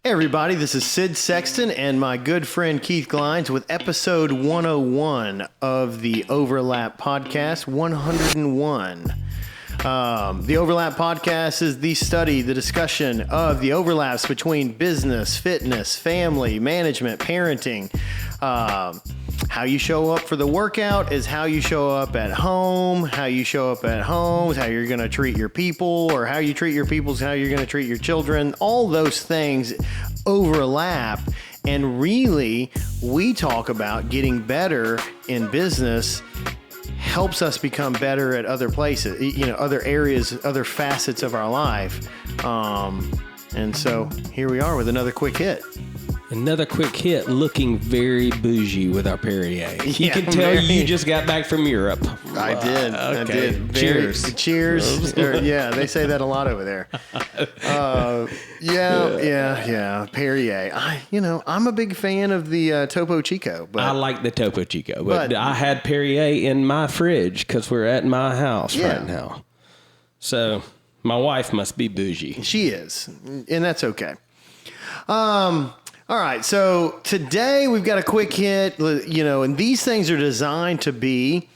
Hey everybody, this is Sid Sexton and my good friend Keith Glines with episode 101 of the Overlap Podcast, 101. The Overlap Podcast is the study, the discussion of the overlaps between business, fitness, family, management, parenting. How you show up for the workout is how you show up at home. How you show up at home is how you're going to treat your people, or how you treat your people is how you're going to treat your children. All those things overlap. And really, we talk about getting better in business helps us become better at other places, other areas, other facets of our life. And so here we are with another quick hit. Another quick hit, looking very bougie with our Perrier. You can tell you just got back from Europe. I did. Okay. I did. Cheers. Cheers. Yeah, they say that a lot over there. Yeah. Perrier. I'm a big fan of the Topo Chico. But I like the Topo Chico, but I had Perrier in my fridge because we're at my house right now. So my wife must be bougie. She is, and that's okay. All right, so today we've got a quick hit, and these things are designed to be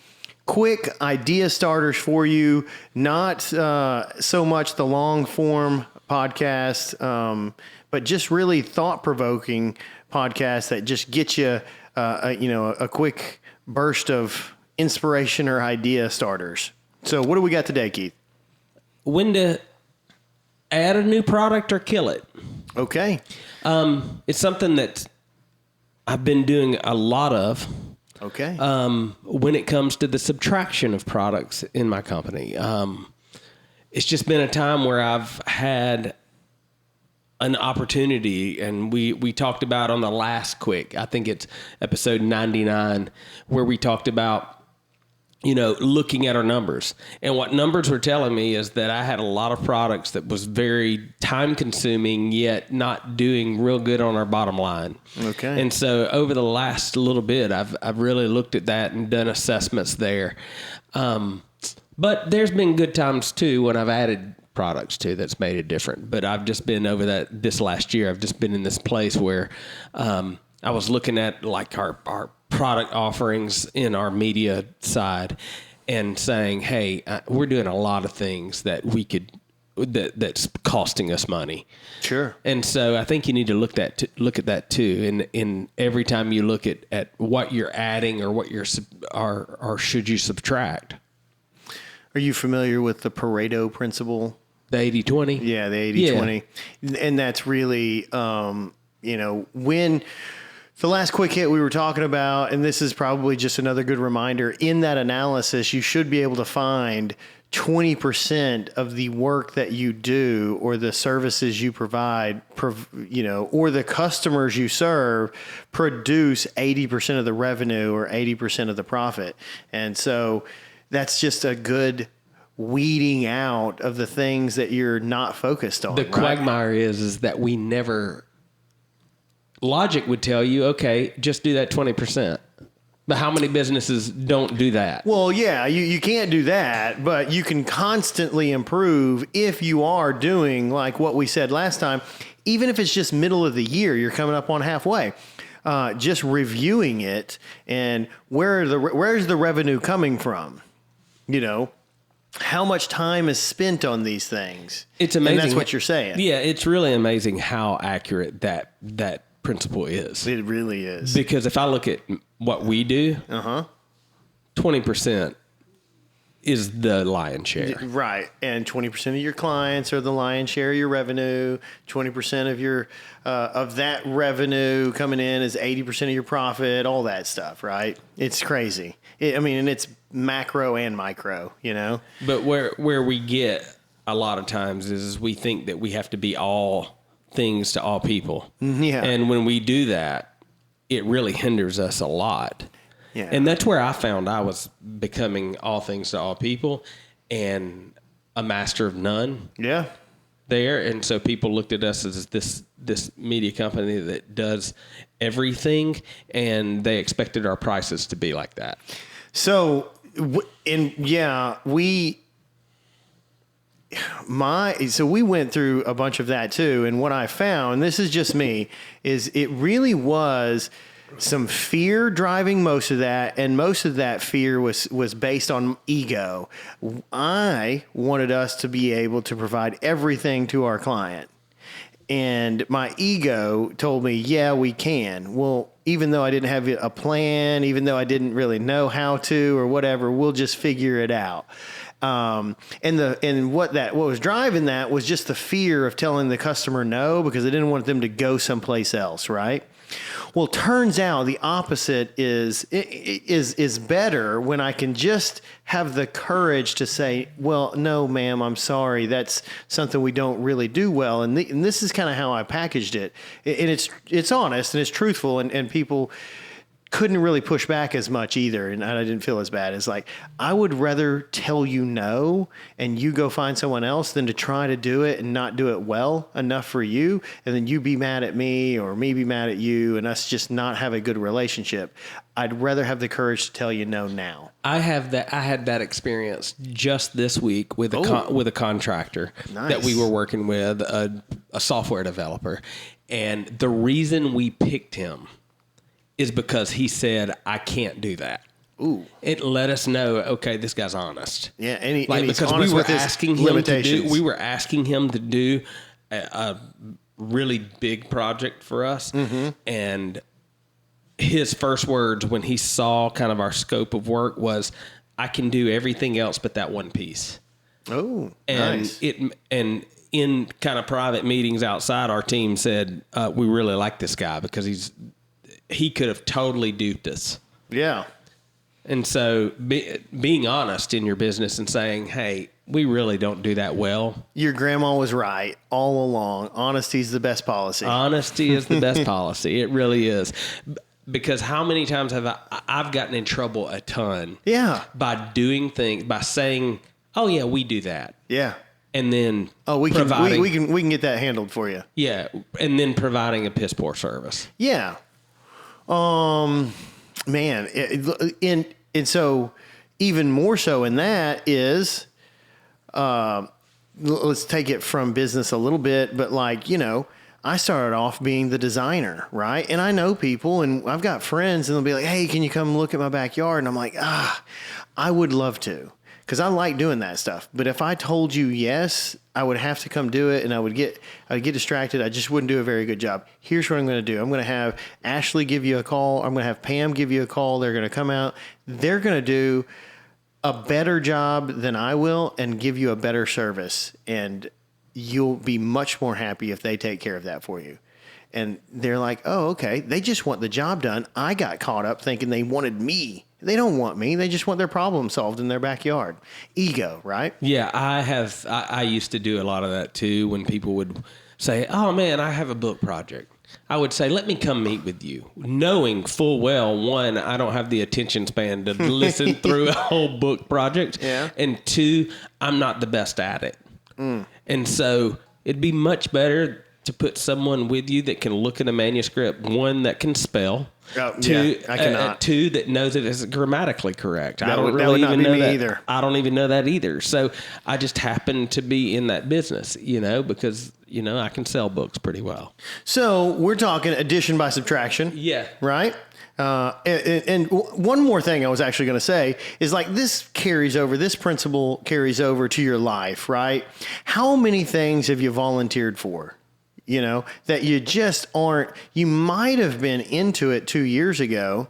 quick idea starters for you, not so much the long form podcast, but just really thought-provoking podcasts that just get you, a quick burst of inspiration or idea starters. So what do we got today, Keith? When to add a new product or kill it. Okay. It's something that I've been doing a lot of. Okay. When it comes to the subtraction of products in my company. It's just been a time where I've had an opportunity, and we talked about on the last quick, I think it's episode 99, where we talked about looking at our numbers. And what numbers were telling me is that I had a lot of products that was very time consuming, yet not doing real good on our bottom line. Okay. And so over the last little bit, I've really looked at that and done assessments there. But there's been good times too when I've added products too that's made it different. But I've just been over that this last year. I've just been in this place where I was looking at like our product offerings in our media side and saying, hey, we're doing a lot of things that we could, that's costing us money. Sure. And so I think you need to look at that too. And in every time you look at what you're adding or what or should you subtract. Are you familiar with the Pareto principle? The 80-20? Yeah, the 80-20. Yeah. And that's really, when the last quick hit we were talking about, and this is probably just another good reminder, in that analysis, you should be able to find 20% of the work that you do or the services you provide, or the customers you serve produce 80% of the revenue or 80% of the profit. And so that's just a good weeding out of the things that you're not focused on. The quagmire is that we never... Logic would tell you, okay, just do that 20%. But how many businesses don't do that? Well, yeah, you can't do that, but you can constantly improve if you are doing like what we said last time. Even if it's just middle of the year, you're coming up on halfway. Just reviewing it and where's the revenue coming from? How much time is spent on these things? It's amazing. And that's what you're saying. Yeah, it's really amazing how accurate that principle is. It really is. Because if I look at what we do, 20% is the lion's share. Right. And 20% of your clients are the lion's share of your revenue. 20% of your of that revenue coming in is 80% of your profit, all that stuff, right? It's crazy. And it's macro and micro, But where we get a lot of times is we think that we have to be all things to all people. Yeah. And when we do that, it really hinders us a lot. Yeah. And that's where I found I was becoming all things to all people and a master of none. Yeah. There. And so people looked at us as this media company that does everything, and they expected our prices to be like that. So, so we went through a bunch of that too. And what I found, and this is just me, is it really was some fear driving most of that. And most of that fear was based on ego. I wanted us to be able to provide everything to our client. And my ego told me, yeah, we can. Well, even though I didn't have a plan, even though I didn't really know how to or whatever, we'll just figure it out. And what was driving that was just the fear of telling the customer no, because I didn't want them to go someplace else, right? Well, turns out the opposite is better when I can just have the courage to say, well, no, ma'am, I'm sorry. That's something we don't really do well. And this is kind of how I packaged it. And it's honest and it's truthful, and people couldn't really push back as much either. And I didn't feel as bad. It's like, I would rather tell you no and you go find someone else than to try to do it and not do it well enough for you. And then you be mad at me or me be mad at you and us just not have a good relationship. I'd rather have the courage to tell you no now. I had that experience just this week with a contractor that we were working with, a software developer. And the reason we picked him is because he said, I can't do that. Ooh. It let us know, okay, this guy's honest. Yeah, and he's because honest we were with his asking him limitations. we were asking him to do a really big project for us. Mm-hmm. And his first words when he saw kind of our scope of work was, I can do everything else but that one piece. Oh, and nice. And in kind of private meetings outside, our team said, we really like this guy because he could have totally duped us. Yeah. And so being honest in your business and saying, hey, we really don't do that well. Your grandma was right all along. Honesty is the best policy. Honesty is the best policy. It really is. Because how many times have I've gotten in trouble a ton. Yeah. By doing things, by saying, oh yeah, we do that. Yeah. And then we can get that handled for you. Yeah. And then providing a piss poor service. Yeah. Man, and so even more so in that is, let's take it from business a little bit, but I started off being the designer, right? And I know people and I've got friends and they'll be like, hey, can you come look at my backyard? And I'm like, I would love to. Because I like doing that stuff. But if I told you yes, I would have to come do it and I would get distracted. I just wouldn't do a very good job. Here's what I'm going to do. I'm going to have Ashley give you a call. I'm going to have Pam give you a call. They're going to come out. They're going to do a better job than I will and give you a better service. And you'll be much more happy if they take care of that for you. And they're like, oh, okay. They just want the job done. I got caught up thinking they wanted me. They don't want me. They just want their problem solved in their backyard. Ego, right? Yeah, I used to do a lot of that too when people would say, oh man, I have a book project. I would say, let me come meet with you. Knowing full well, one, I don't have the attention span to listen through a whole book project. Yeah. And two, I'm not the best at it. And so it'd be much better to put someone with you that can look at a manuscript, one that can spell. Two, I cannot. Two that knows it is grammatically correct. I don't really even know that either. I don't even know that either. So I just happen to be in that business, because I can sell books pretty well. So we're talking addition by subtraction. Yeah. Right. And one more thing I was actually going to say is this principle carries over to your life, right? How many things have you volunteered for? That you just aren't, you might have been into it 2 years ago,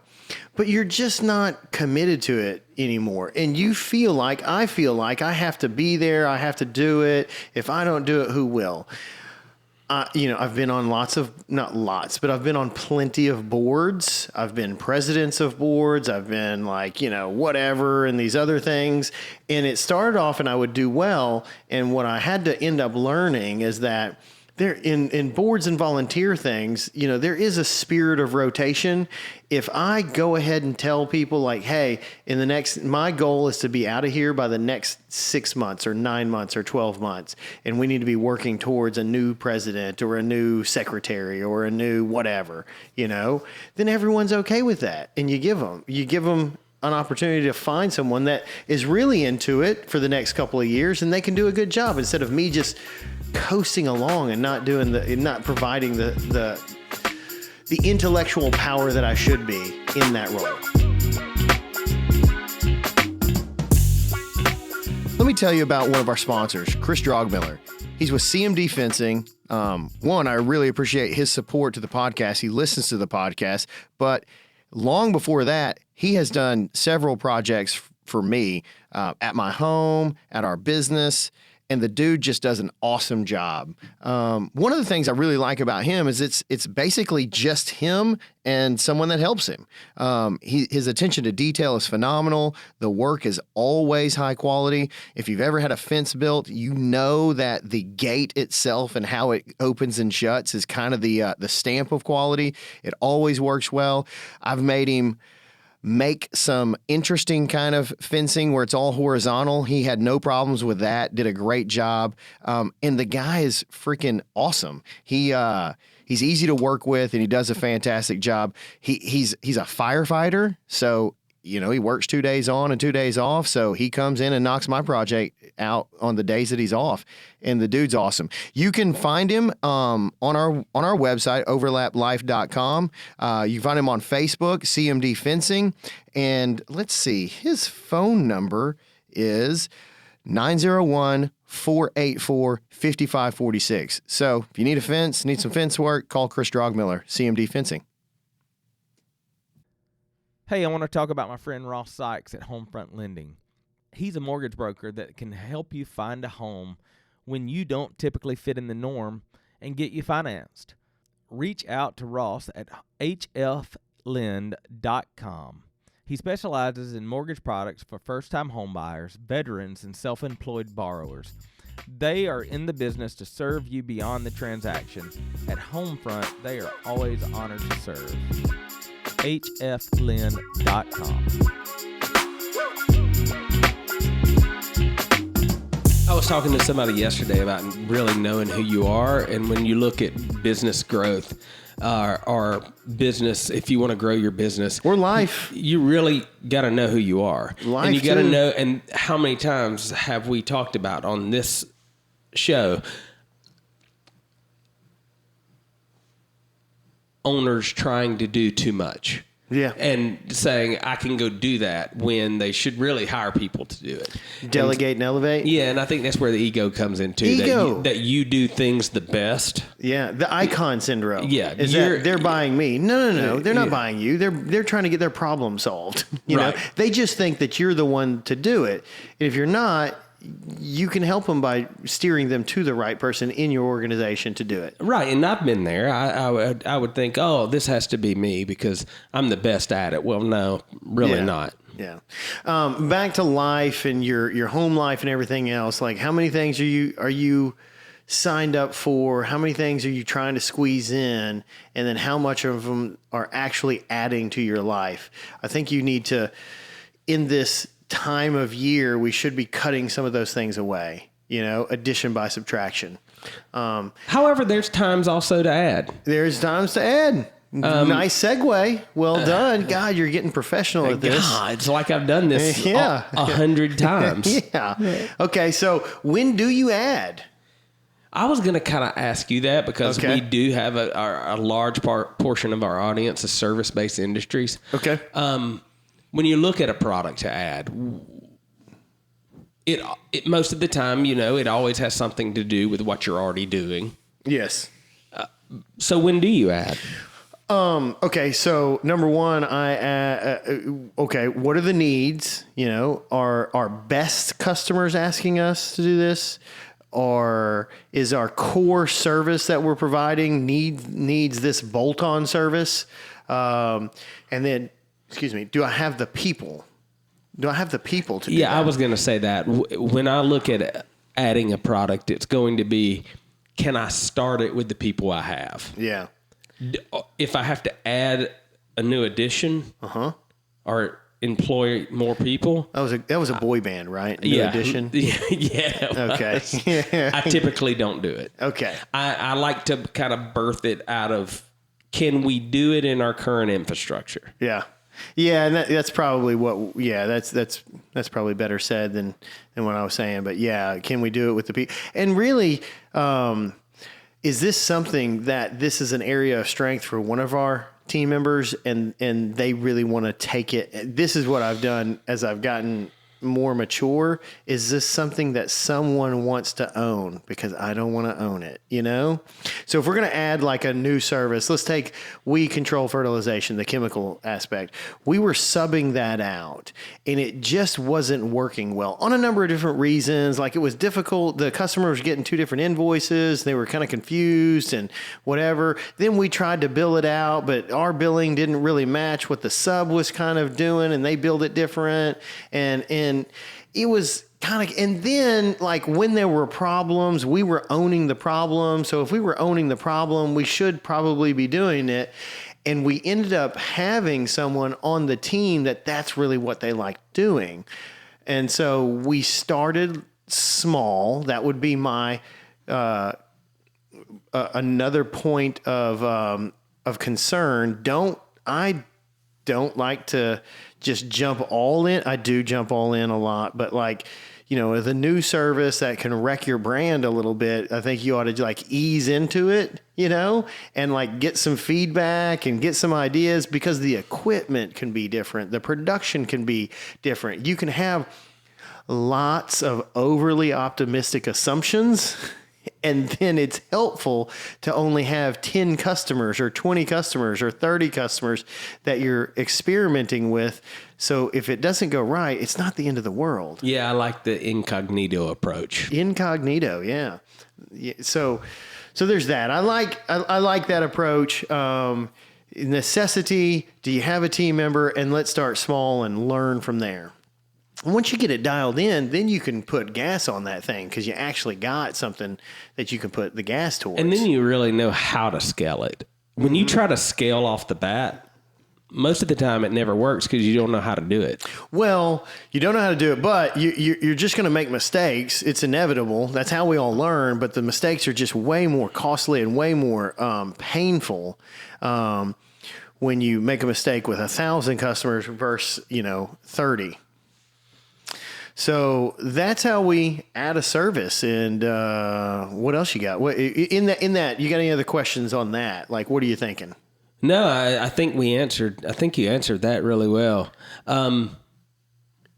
but you're just not committed to it anymore. And I feel like I have to be there. I have to do it. If I don't do it, who will? I've been on I've been on plenty of boards. I've been presidents of boards. I've been whatever and these other things. And it started off and I would do well. And what I had to end up learning is that there in boards and volunteer things, there is a spirit of rotation. If I go ahead and tell people hey, my goal is to be out of here by the next 6 months or 9 months or 12 months. And we need to be working towards a new president or a new secretary or a new whatever, then everyone's okay with that. And you give them an opportunity to find someone that is really into it for the next couple of years, and they can do a good job instead of me just coasting along and not providing the intellectual power that I should be in that role. Let me tell you about one of our sponsors, Chris Drogmiller. He's with CMD Fencing. One, I really appreciate his support to the podcast. He listens to the podcast, but long before that, he has done several projects for me at my home, at our business, and the dude just does an awesome job. One of the things I really like about him is it's basically just him and someone that helps him. His attention to detail is phenomenal. The work is always high quality. If you've ever had a fence built, you know that the gate itself and how it opens and shuts is kind of the stamp of quality. It always works well. I've made him make some interesting kind of fencing where it's all horizontal. He had no problems with that, did a great job. And the guy is freaking awesome. He's easy to work with and he does a fantastic job. He's a firefighter. So, he works 2 days on and 2 days off. So he comes in and knocks my project out on the days that he's off. And the dude's awesome. You can find him on our website, overlaplife.com. You can find him on Facebook, CMD Fencing. And let's see, his phone number is 901-484-5546. So if you need a fence, need some fence work, call Chris Drogmiller, CMD Fencing. Hey, I want to talk about my friend Ross Sykes at Homefront Lending. He's a mortgage broker that can help you find a home when you don't typically fit in the norm and get you financed. Reach out to Ross at hflend.com. He specializes in mortgage products for first-time homebuyers, veterans, and self-employed borrowers. They are in the business to serve you beyond the transaction. At Homefront, they are always honored to serve. hflend.com. I was talking to somebody yesterday about really knowing who you are, and when you look at business growth, or business, if you want to grow your business or life, you really got to know who you are. Life and you got to too. know. And how many times have we talked about on this show owners trying to do too much? Yeah. And saying, I can go do that when they should really hire people to do it. Delegate and elevate. Yeah, and I think that's where the ego comes into. Ego. That you do things the best. Yeah, the icon syndrome. Yeah. Is that they're buying me. No. They're not buying you. They're trying to get their problem solved. You know, they just think that you're the one to do it. And if you're not, you can help them by steering them to the right person in your organization to do it. Right, and I've been there. I would think, oh, this has to be me because I'm the best at it. Well, no, really not. Yeah. Back to life and your home life and everything else. Like, how many things are you signed up for? How many things are you trying to squeeze in? And then how much of them are actually adding to your life? I think you need to, in this time of year, we should be cutting some of those things away, addition by subtraction. However, there's times also to add. There's times to add. Nice segue. Well done. God, you're getting professional at this. God, it's like I've done this 100 times. Yeah. Okay, so when do you add? I was going to kind of ask you that because we do have a large portion of our audience is service-based industries. Okay. When you look at a product to add, it most of the time, it always has something to do with what you're already doing. Yes. So when do you add? Okay, so number one, what are the needs? Are our best customers asking us to do this? Or is our core service that we're providing needs this bolt-on service? And then, do I have the people? Do I have the people to do that? Yeah, I was going to say that. When I look at adding a product, it's going to be, can I start it with the people I have? Yeah. If I have to add a new addition or employ more people. That was a boy band, right? New Edition? Yeah. Okay. I typically don't do it. Okay. I like to kind of birth it out of, can we do it in our current infrastructure? Yeah. Yeah, and that's probably what. Yeah, that's probably better said than what I was saying. But yeah, can we do it with the people? And really, is this something that this is an area of strength for one of our team members, and they really want to take it? This is what I've done as I've gotten more mature. Is this something that someone wants to own? Because I don't want to own it, you know? So if we're going to add like a new service, let's take we control fertilization, the chemical aspect. We were subbing that out and it just wasn't working well on a number of different reasons. Like it was difficult. The customer was getting two different invoices. They were kind of confused and whatever. Then we tried to bill it out, but our billing didn't really match what the sub was kind of doing, and they billed it different. And it was kind of, and then like when there were problems, we were owning the problem. So if we were owning the problem, we should probably be doing it. And we ended up having someone on the team that's really what they like doing. And so we started small. That would be my, another point of concern. I don't like to just jump all in. I do jump all in a lot, but like, you know, with a new service that can wreck your brand a little bit, I think you ought to like ease into it, you know, and like get some feedback and get some ideas, because the equipment can be different. The production can be different. You can have lots of overly optimistic assumptions, and then it's helpful to only have 10 customers or 20 customers or 30 customers that you're experimenting with. So if it doesn't go right, it's not the end of the world. Yeah, I like the incognito approach. Incognito, yeah. So there's that. I like that approach. Necessity, do you have a team member? And let's start small and learn from there. Once you get it dialed in, then you can put gas on that thing, because you actually got something that you can put the gas towards. And then you really know how to scale it. When you try to scale off the bat, most of the time it never works because you don't know how to do it. Well, you don't know how to do it, but you're just going to make mistakes. It's inevitable. That's how we all learn. But the mistakes are just way more costly and way more painful when you make a mistake with 1,000 customers versus 30. So that's how we add a service. And what else you got? What in that you got any other questions on that? Like, what are you thinking? No, I think you answered that really well.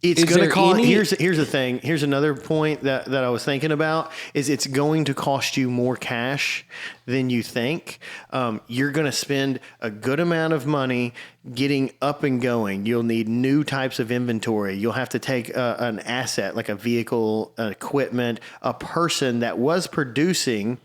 It's going to cost. Here's the thing. Here's another point that I was thinking about is it's going to cost you more cash than you think. You're going to spend a good amount of money getting up and going. You'll need new types of inventory. You'll have to take an asset like a vehicle, equipment, a person that was producing,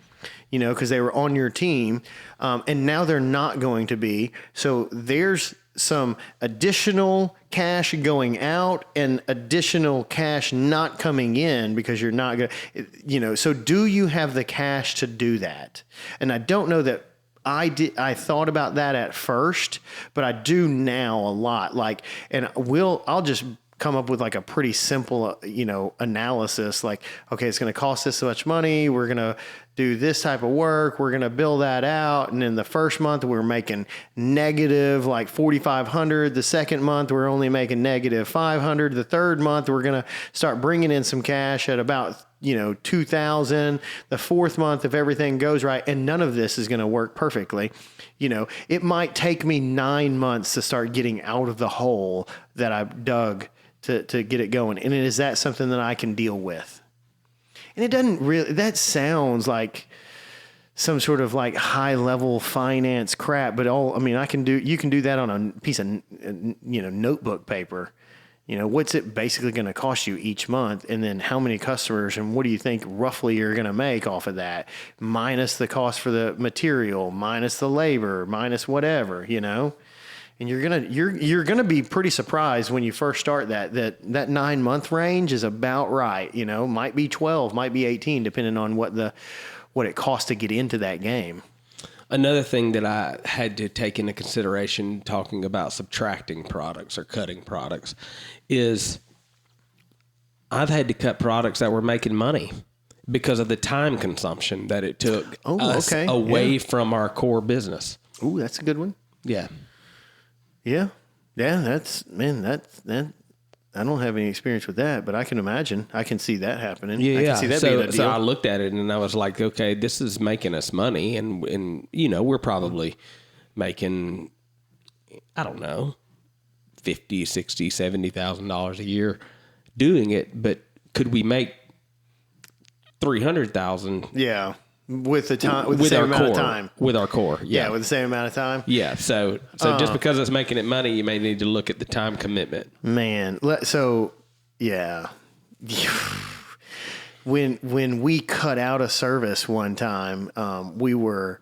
because they were on your team, and now they're not going to be. So there's some additional cash going out and additional cash not coming in because you're not going to, so do you have the cash to do that? And I don't know that I thought about that at first, but I do now a lot. I'll just come up with like a pretty simple, analysis. Like, okay, it's going to cost this much money. We're going to do this type of work. We're going to bill that out. And in the first month, we're making negative like $4,500. The second month, we're only making negative $500. The third month, we're going to start bringing in some cash at about, $2,000. The fourth month, if everything goes right, and none of this is going to work perfectly, it might take me 9 months to start getting out of the hole that I've dug to get it going. And is that something that I can deal with? And it doesn't really, that sounds like some sort of like high level finance crap, but you can do that on a piece of, notebook paper. What's it basically going to cost you each month? And then how many customers and what do you think roughly you're going to make off of that? Minus the cost for the material, minus the labor, minus whatever, And you're gonna be pretty surprised when you first start that 9 month range is about right. Might be 12, might be 18, depending on what it costs to get into that game. Another thing that I had to take into consideration talking about subtracting products or cutting products is I've had to cut products that were making money because of the time consumption that it took us away from our core business. Ooh, that's a good one. Yeah. Yeah. Yeah, that. I don't have any experience with that, but I can imagine. I can see that happening. Yeah, I can see that being a deal. So I looked at it and I was like, okay, this is making us money, and we're probably making, I don't know, $50,000, $60,000, $70,000 a year doing it, but could we make $300,000? Yeah. With the time, with the same amount of time. With our core. Yeah, with the same amount of time. Yeah. So just because it's making it money, you may need to look at the time commitment. Man. So, yeah. When we cut out a service one time, we were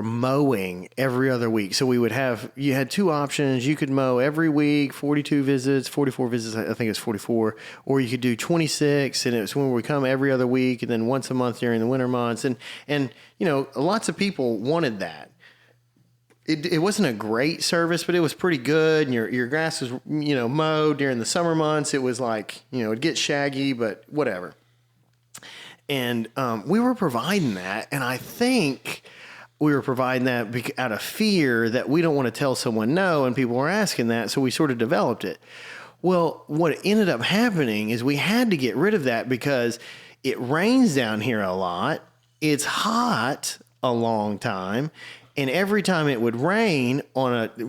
mowing every other week. So you had two options. You could mow every week, 42 visits, 44 visits, I think it's 44, or you could do 26, and it was when we come every other week and then once a month during the winter months. And lots of people wanted that. It wasn't a great service, but it was pretty good. And your grass was, mowed during the summer months. It was like, it'd get shaggy, but whatever. And we were providing that. And I think we were providing that out of fear that we don't want to tell someone no, and people were asking that, so we sort of developed it. Well, what ended up happening is we had to get rid of that because it rains down here a lot. It's hot a long time, and every time it would rain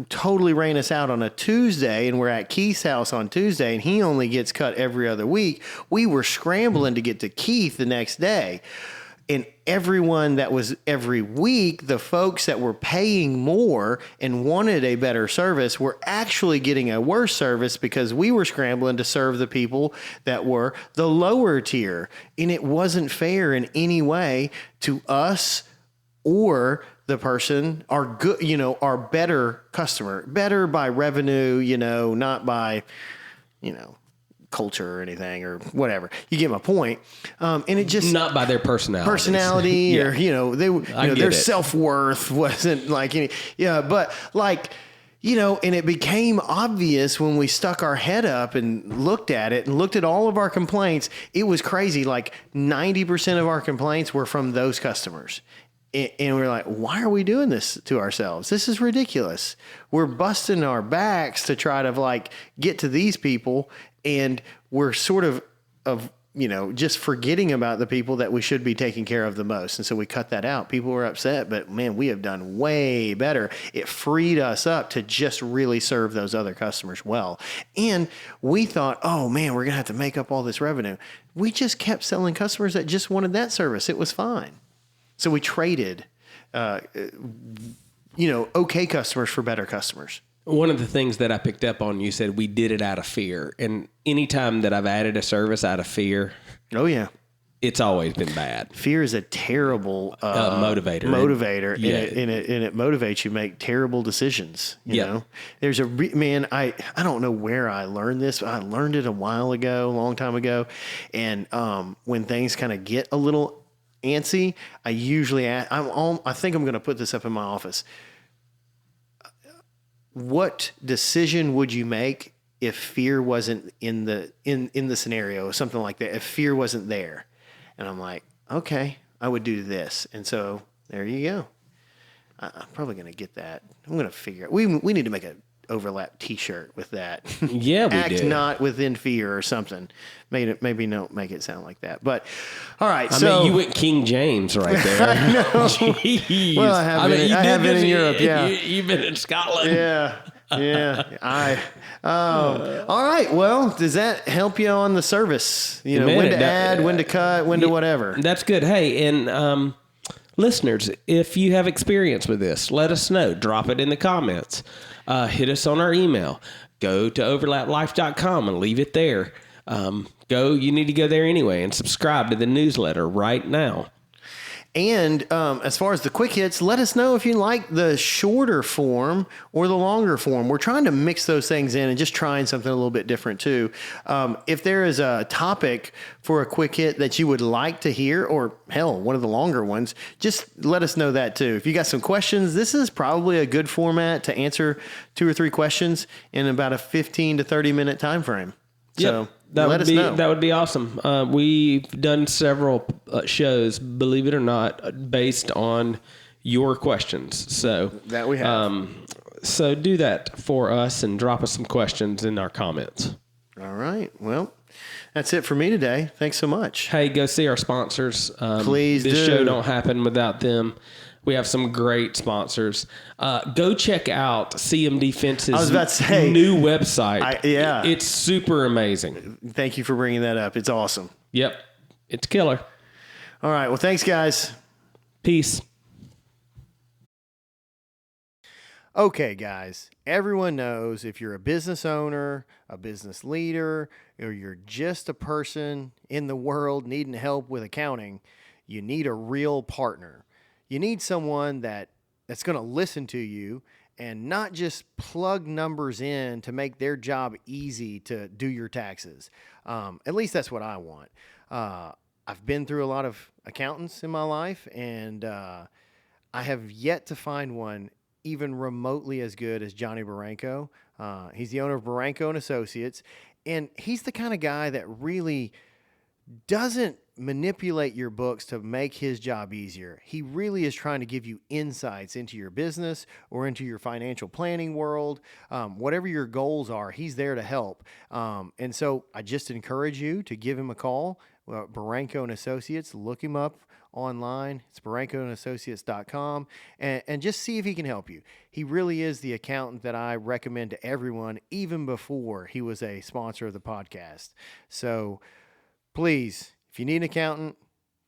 totally rain us out on a Tuesday, and we're at Keith's house on Tuesday, and he only gets cut every other week, we were scrambling to get to Keith the next day. And everyone that was every week, the folks that were paying more and wanted a better service were actually getting a worse service because we were scrambling to serve the people that were the lower tier. And it wasn't fair in any way to us or the person, our good, our better customer, better by revenue, not by, culture or anything or whatever. You get my point. And it just not by their personality or, their self-worth wasn't like any, but like, and it became obvious when we stuck our head up and looked at it and looked at all of our complaints. It was crazy. Like 90% of our complaints were from those customers. And we're like, why are we doing this to ourselves? This is ridiculous. We're busting our backs to try to get to these people. And we're sort of just forgetting about the people that we should be taking care of the most. And so we cut that out. People were upset, but man, we have done way better. It freed us up to just really serve those other customers well. And we thought, oh man, we're going to have to make up all this revenue. We just kept selling customers that just wanted that service. It was fine. So we traded, okay customers for better customers. One of the things that I picked up on, you said we did it out of fear. And anytime that I've added a service out of fear, oh yeah, it's always been bad. Fear is a terrible motivator. And it motivates you to make terrible decisions. You know, there's I don't know where I learned this. I learned it a long time ago. And when things kind of get a little antsy, I usually I think I'm going to put this up in my office. What decision would you make if fear wasn't in the scenario, something like that? If fear wasn't there, and I'm like, okay, I would do this, and so there you go. I'm probably going to get that. I'm going to figure it. We need to make a overlap T-shirt with that. Yeah, we Act do. not within fear or something. Maybe don't make it sound like that. But all right, I mean, you went King James right there. I know. Jeez. Well, I have been in Europe. Yeah, you've been in Scotland. Yeah. All right. Well, does that help you on the service? When to add, when to cut, when to whatever. That's good. Hey, and listeners, if you have experience with this, let us know. Drop it in the comments. Hit us on our email. Go to overlaplife.com and leave it there. You need to go there anyway and subscribe to the newsletter right now. And as far as the quick hits, let us know if you like the shorter form or the longer form. We're trying to mix those things in and just trying something a little bit different too. If there is a topic for a quick hit that you would like to hear, or hell, one of the longer ones, just let us know that too. If you got some questions, this is probably a good format to answer 2 or 3 questions in about a 15 to 30 minute time frame. So let us know. That would be awesome. We've done several shows, believe it or not, based on your questions. So that we have. So do that for us and drop us some questions in our comments. All right. Well, that's it for me today. Thanks so much. Hey, go see our sponsors. Please this do. show don't happen without them. We have some great sponsors. Go check out CMD Fence's I was about to say, new website. Yeah. It's super amazing. Thank you for bringing that up. It's awesome. Yep. It's killer. All right. Well, thanks, guys. Peace. Okay, guys, everyone knows if you're a business owner, a business leader, or you're just a person in the world needing help with accounting, you need a real partner. You need someone that's going to listen to you and not just plug numbers in to make their job easy to do your taxes. At least that's what I want. I've been through a lot of accountants in my life, and I have yet to find one even remotely as good as Johnny Baranco. He's the owner of Baranco and Associates, and he's the kind of guy that really doesn't manipulate your books to make his job easier. He really is trying to give you insights into your business or into your financial planning world. Whatever your goals are, he's there to help. And so I just encourage you to give him a call. Baranco and Associates, look him up online. It's barancoandassociates.com, and just see if he can help you. He really is the accountant that I recommend to everyone, even before he was a sponsor of the podcast. So please, if you need an accountant,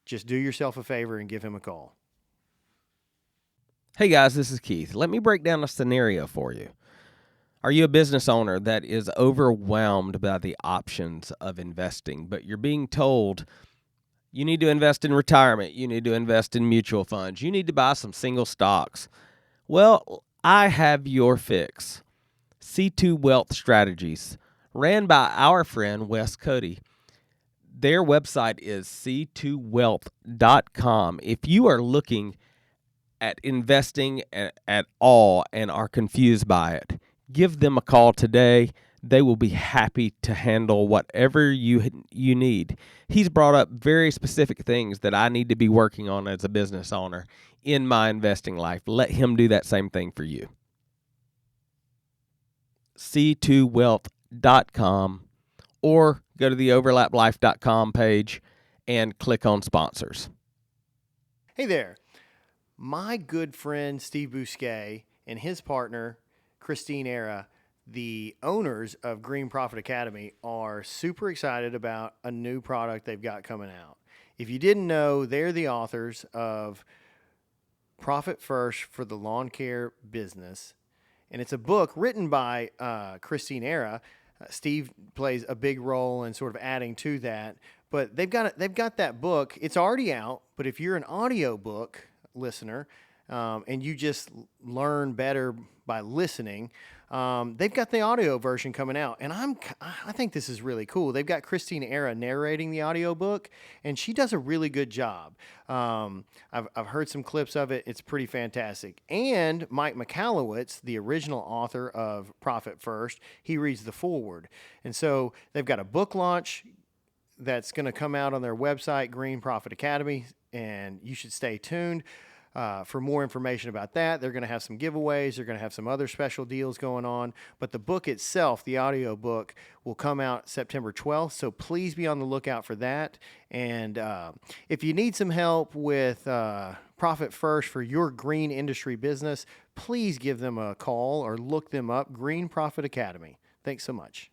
just do yourself a favor and give him a call. Hey guys, this is Keith. Let me break down a scenario for you. Are you a business owner that is overwhelmed by the options of investing, but you're being told you need to invest in retirement, you need to invest in mutual funds, you need to buy some single stocks? Well, I have your fix. C2 Wealth Strategies, ran by our friend Wes Cody. Their website is c2wealth.com. If you are looking at investing at all and are confused by it, give them a call today. They will be happy to handle whatever you need. He's brought up very specific things that I need to be working on as a business owner in my investing life. Let him do that same thing for you. c2wealth.com, or go to the overlaplife.com page and click on sponsors. Hey there. My good friend Steve Bousquet and his partner Christine Era, the owners of Green Profit Academy, are super excited about a new product they've got coming out. If you didn't know, they're the authors of Profit First for the Lawn Care Business. And it's a book written by Christine Era. Steve plays a big role in sort of adding to that. But they've got that book. It's already out, but if you're an audiobook listener and you just learn better by listening, they've got the audio version coming out, and I think this is really cool. They've got Christine Era narrating the audiobook, and she does a really good job. I've heard some clips of it. It's pretty fantastic. And Mike Michalowicz, the original author of Profit First, he reads the foreword. And so they've got a book launch that's going to come out on their website, Green Profit Academy, and you should stay tuned for more information about that. They're going to have some giveaways. They're going to have some other special deals going on. But the book itself, the audio book, will come out September 12th. So please be on the lookout for that. And if you need some help with Profit First for your green industry business, please give them a call or look them up, Green Profit Academy. Thanks so much.